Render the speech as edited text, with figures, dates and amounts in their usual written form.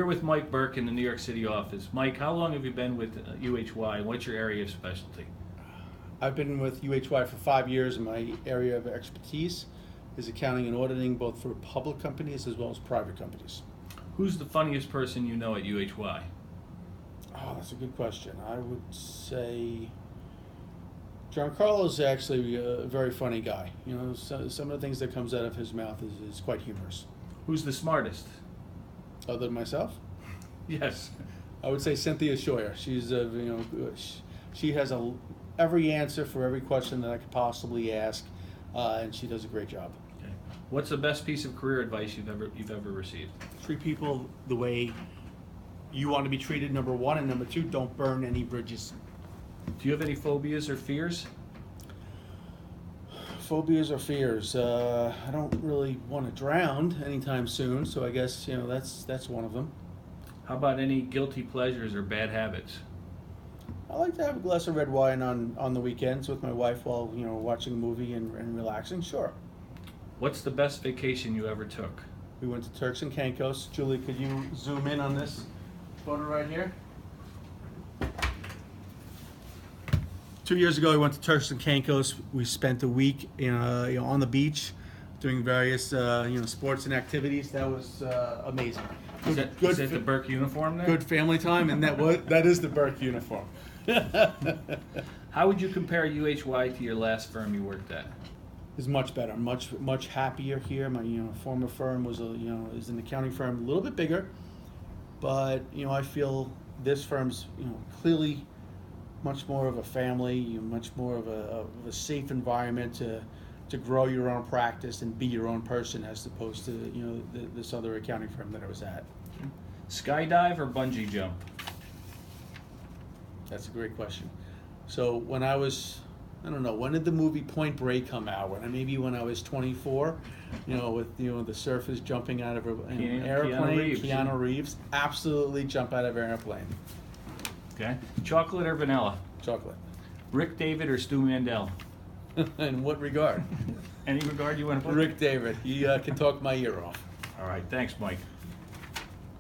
Here with Mike Burke in the New York City office. Mike, how long have you been with UHY and what's your area of specialty? I've been with UHY for 5 years, and my area of expertise is accounting and auditing, both for public companies as well as private companies. Who's the funniest person you know at UHY? Oh, that's a good question. I would say Giancarlo's actually a very funny guy. You know, some of the things that comes out of his mouth is quite humorous. Who's the smartest? Other than myself, Yes. I would say Cynthia Scheuer. She's she has every answer for every question that I could possibly ask, and she does a great job. Okay. What's the best piece of career advice you've ever received? Treat people the way you want to be treated, number one, and number two, don't burn any bridges. Do you have any phobias or fears? Phobias or fears? I don't really want to drown anytime soon, so I guess that's one of them. How about any guilty pleasures or bad habits? I like to have a glass of red wine on the weekends with my wife while watching a movie and relaxing. Sure. What's the best vacation you ever took? We went to Turks and Caicos. Julie, could you zoom in on this photo right here? 2 years ago, we went to Turks and Caicos. We spent a week on the beach doing various sports and activities. That was amazing. Is that the Burke uniform there? Good family time, and that is the Burke uniform. How would you compare UHY to your last firm you worked at? Is much better, much happier here. My former firm was is an accounting firm, a little bit bigger, but I feel this firm's clearly much more of a family, much more of a safe environment to grow your own practice and be your own person, as opposed to this other accounting firm that I was at. Skydive or bungee jump? That's a great question. So when I was, I don't know, when did the movie Point Break come out? Maybe when I was 24, with the surfers jumping out of an airplane. Keanu Reeves, absolutely jump out of an airplane. Okay. Chocolate or vanilla? Chocolate. Rick David or Stu Mandel? In what regard? Any regard you want to put? Rick David. He can talk my ear off. All right. Thanks, Mike.